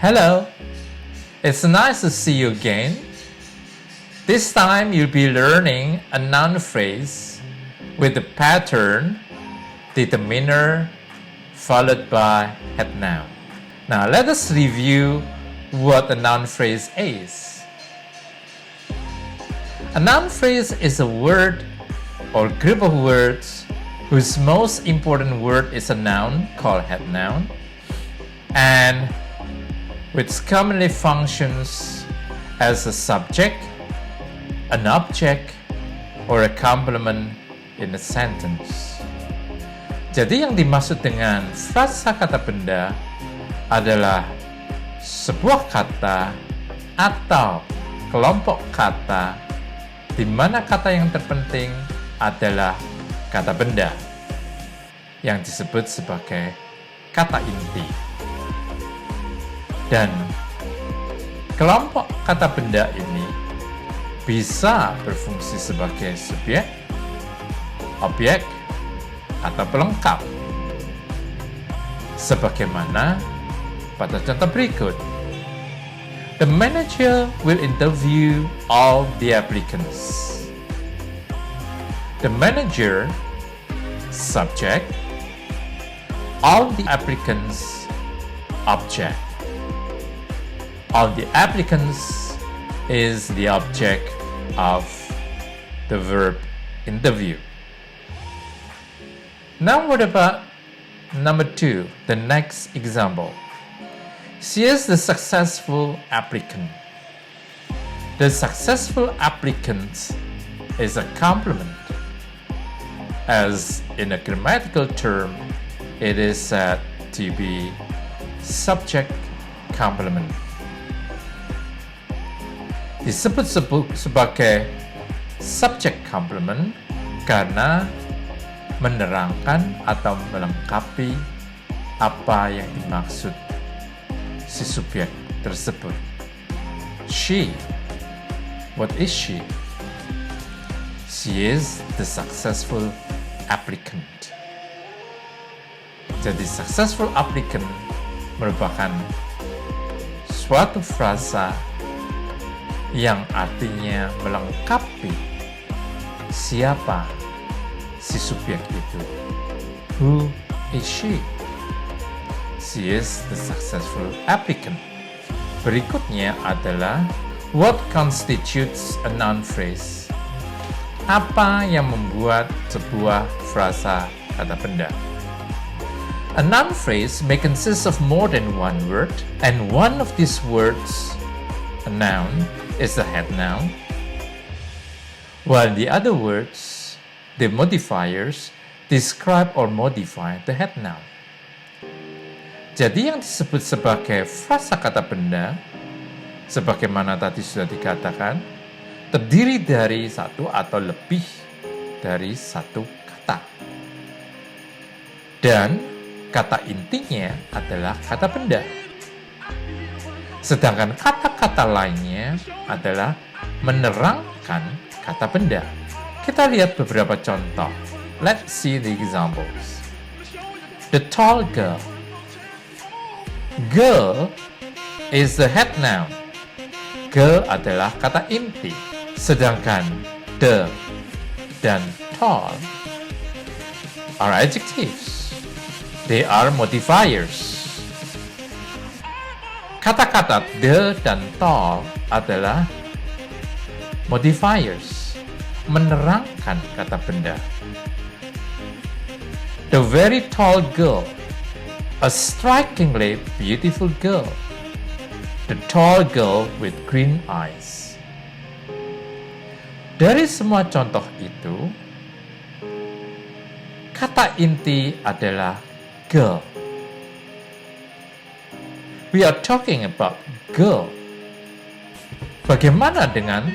Hello, it's nice to see you again. This time you'll be learning a noun phrase with the pattern determiner followed by head noun. Now let us review what a noun phrase is. A noun phrase is a word or group of words whose most important word is a noun called head noun, and which commonly functions as a subject, an object, or a complement in a sentence. Jadi yang dimaksud dengan frasa kata benda adalah sebuah kata atau kelompok kata di mana kata yang terpenting adalah kata benda yang disebut sebagai kata inti. Dan kelompok kata benda ini bisa berfungsi sebagai subjek, objek, atau pelengkap. Sebagaimana pada contoh berikut. The manager will interview all the applicants. The manager, subject, all the applicants, object. All the applicants is the object of the verb interview. Now what about number 2, the next example? She is the successful applicant. The successful applicant is a complement. As in a grammatical term, it is said to be subject complement. Disebut sebagai subject complement karena menerangkan atau melengkapi apa yang dimaksud si subjek tersebut. She, what is she? She is the successful applicant. Jadi successful applicant merupakan suatu frasa yang artinya melengkapi siapa si subjek itu. Who is she? She is the successful applicant. Berikutnya adalah what constitutes a noun phrase. Apa yang membuat sebuah frasa kata benda? A noun phrase may consist of more than one word, and one of these words, a noun, is the head noun, while the other words, the modifiers, describe or modify the head noun. Jadi yang disebut sebagai frasa kata benda, sebagaimana tadi sudah dikatakan, terdiri dari satu atau lebih dari satu kata. Dan kata intinya adalah kata benda. Sedangkan kata-kata lainnya adalah menerangkan kata benda. Kita lihat beberapa contoh. Let's see the examples. The tall girl. Girl is the head noun. Girl adalah kata inti. Sedangkan the dan tall are adjectives. They are modifiers. Kata-kata the dan tall adalah modifiers, menerangkan kata benda. The very tall girl, a strikingly beautiful girl. The tall girl with green eyes. Dari semua contoh itu, kata inti adalah girl. We are talking about girl. Bagaimana dengan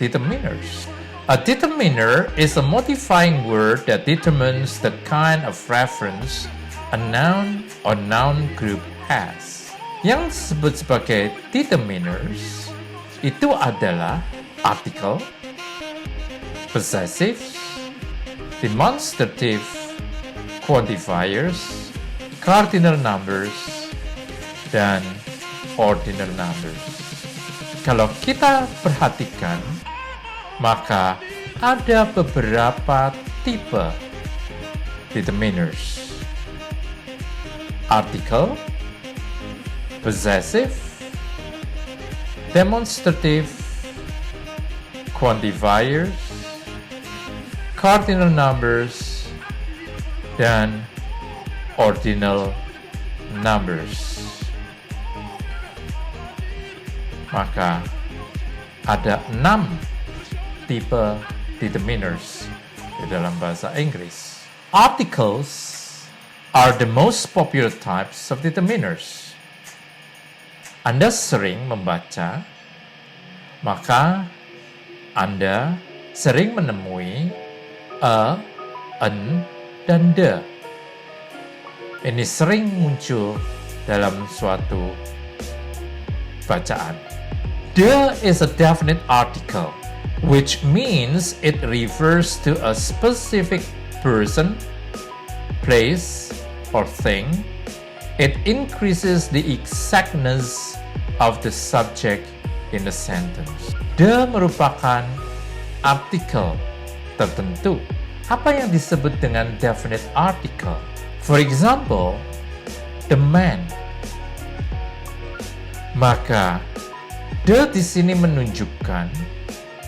determiners? A determiner is a modifying word that determines the kind of reference a noun or noun group has. Yang disebut sebagai determiners itu adalah article, possessive, demonstrative, quantifiers, cardinal numbers, dan ordinal numbers. Kalau kita perhatikan, maka ada beberapa tipe determiners. Article, possessive, demonstrative, quantifiers, cardinal numbers, dan ordinal numbers. Maka ada 6 tipe determiners di dalam bahasa Inggris. Articles are the most popular types of determiners. Anda sering membaca, maka Anda sering menemui a, an, dan the. Ini sering muncul dalam suatu bacaan. The is a definite article, which means it refers to a specific person, place, or thing. It increases the exactness of the subject in a sentence. The merupakan artikel tertentu. Apa yang disebut dengan definite article? For example, the man. Maka the di sini menunjukkan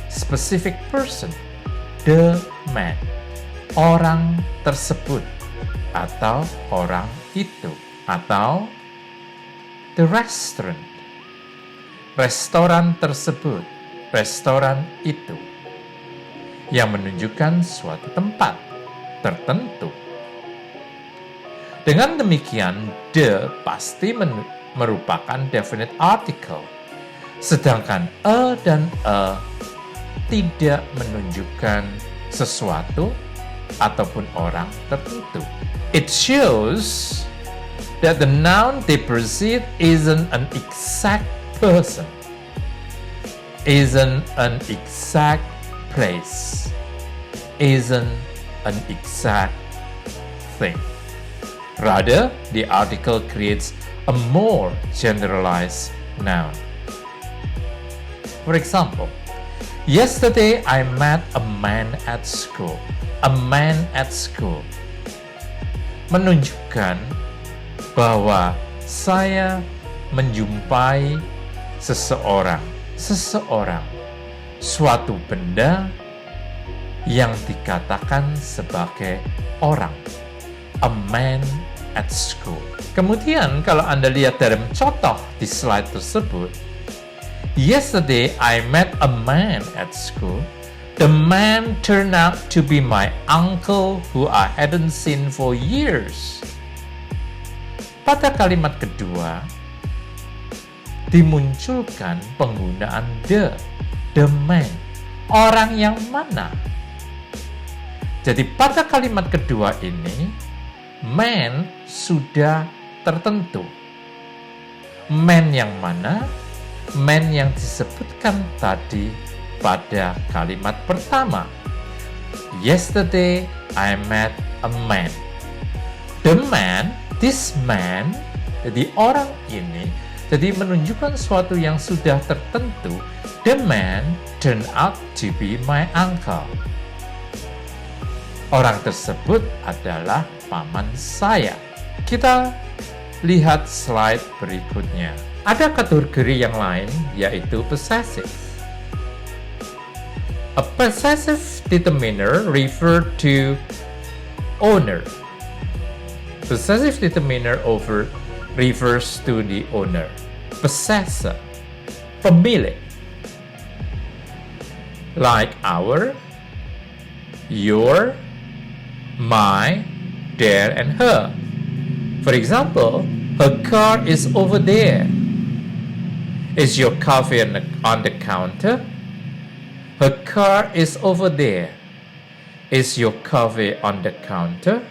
specific person, the man, orang tersebut atau orang itu, atau the restaurant, restoran tersebut, restoran itu, yang menunjukkan suatu tempat tertentu. Dengan demikian, the pasti merupakan definite article, sedangkan a dan a tidak menunjukkan sesuatu ataupun orang tertentu. It shows that the noun they precede isn't an exact person, isn't an exact place, isn't an exact thing. Rather, the article creates a more generalized noun. For example, yesterday I met a man at school. A man at school menunjukkan bahwa saya menjumpai seseorang, suatu benda yang dikatakan sebagai orang. A man at school. Kemudian kalau Anda lihat dalam contoh di slide tersebut, yesterday I met a man at school. The man turned out to be my uncle who I hadn't seen for years. Pada kalimat kedua, dimunculkan penggunaan the man. Orang yang mana? Jadi pada kalimat kedua ini, man sudah tertentu. Man yang mana? Man yang disebutkan tadi pada kalimat pertama. Yesterday I met a man. The man, this man, jadi orang ini, jadi menunjukkan sesuatu yang sudah tertentu. The man turned out to be my uncle. Orang tersebut adalah paman saya. Kita lihat slide berikutnya. Ada kategori yang lain, yaitu possessive. A possessive determiner refer to owner. Possessive determiner refers to the owner. Possessor, pemilik. Like our, your, my, their, and her. For example, her car is over there. Is your coffee on the counter? Her car is over there. Is your coffee on the counter?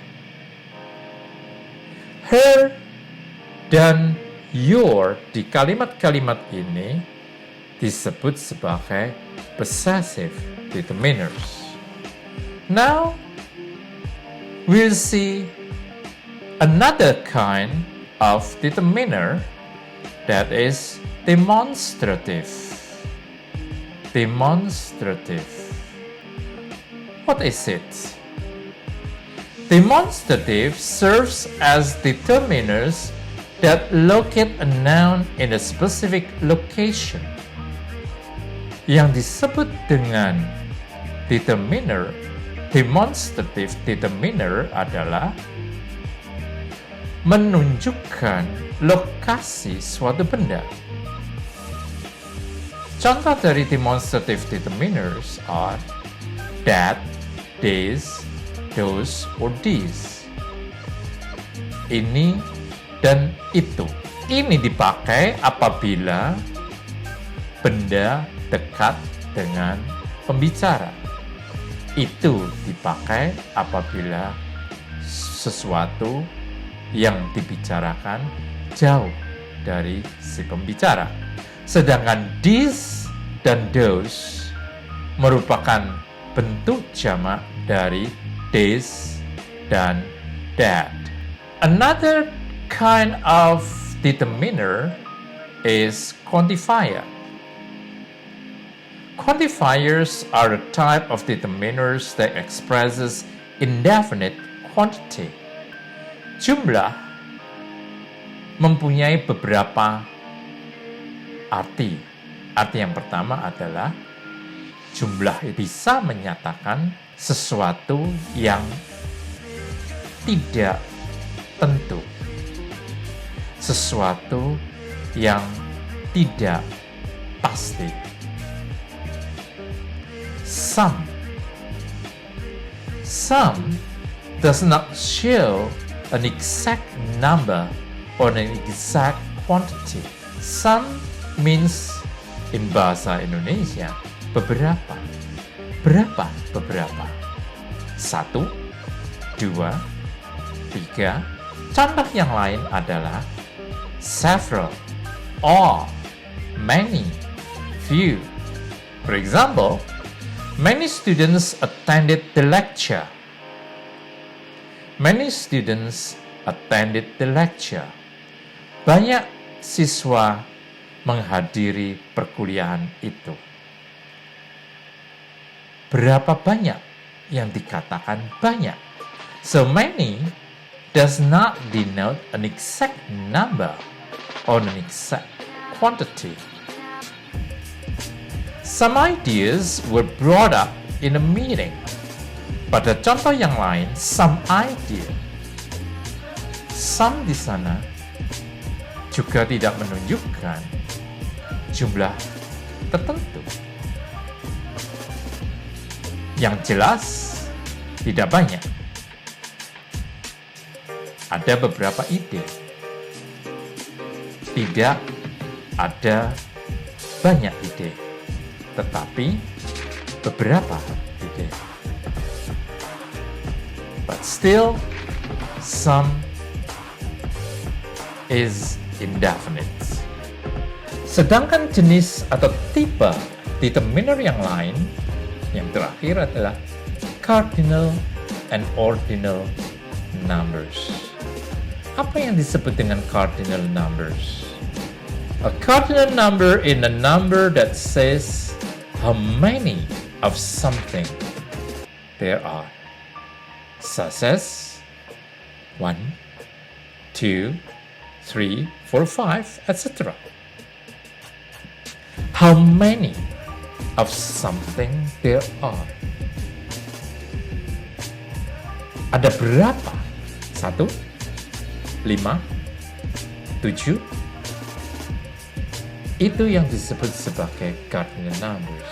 Her dan your di kalimat-kalimat ini disebut sebagai possessive determiners. Now, we'll see another kind of determiner that is demonstrative. Demonstrative. What is it? Demonstrative serves as determiners that locate a noun in a specific location. Yang disebut dengan determiner, demonstrative determiner adalah menunjukkan lokasi suatu benda. Contoh dari demonstrative determiners are that, this, those, or these. Ini dan itu. Ini dipakai apabila benda dekat dengan pembicara. Itu dipakai apabila sesuatu yang dibicarakan jauh dari si pembicara. Sedangkan these dan those merupakan bentuk jamak dari this dan that. Another kind of determiner is quantifier. Quantifiers are a type of determiners that expresses indefinite quantity. Jumlah mempunyai beberapa arti. Arti yang pertama adalah jumlah bisa menyatakan sesuatu yang tidak tentu, sesuatu yang tidak pasti. Some does not show an exact number or an exact quantity. Some means in bahasa Indonesia beberapa. Berapa? Beberapa. 1, 2, 3. Contoh yang lain adalah several, all, many, few. For example, many students attended the lecture. Many students attended the lecture. Banyak siswa menghadiri perkuliahan itu. Berapa banyak yang dikatakan banyak? So many does not denote an exact number or an exact quantity. Some ideas were brought up in a meeting. Pada contoh yang lain, some idea. Some di sana juga tidak menunjukkan jumlah tertentu. Yang jelas, tidak banyak. Ada beberapa ide. Tidak ada banyak ide, tetapi beberapa ide. But still, some is indefinite. Sedangkan jenis atau tipe determiner yang lain, yang terakhir adalah cardinal and ordinal numbers. Apa yang disebut dengan cardinal numbers? A cardinal number is a number that says how many of something there are, such as 1, 2, 3, 4, 5, etc. How many of something there are. Ada berapa? 1, 5, 7. Itu yang disebut sebagai cardinal numbers.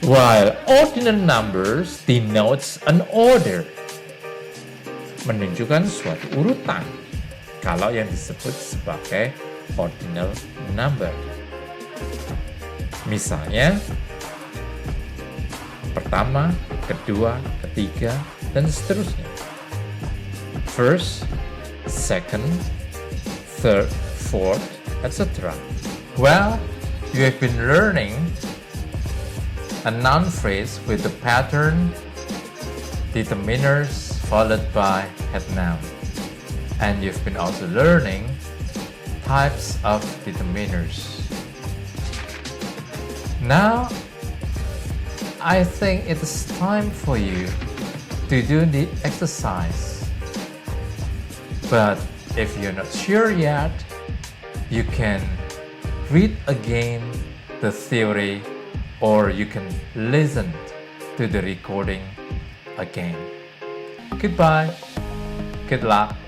While ordinal numbers denotes an order, menunjukkan suatu urutan. Kalau yang disebut sebagai ordinal number. Misalnya, pertama, kedua, ketiga, dan seterusnya. First, second, third, fourth, etc. Well, you have been learning a noun phrase with the pattern determiners followed by head noun. And you've been also learning types of determiners. Now, I think it is time for you to do the exercise. But if you're not sure yet, you can read again the theory, or you can listen to the recording again. Goodbye. Good luck.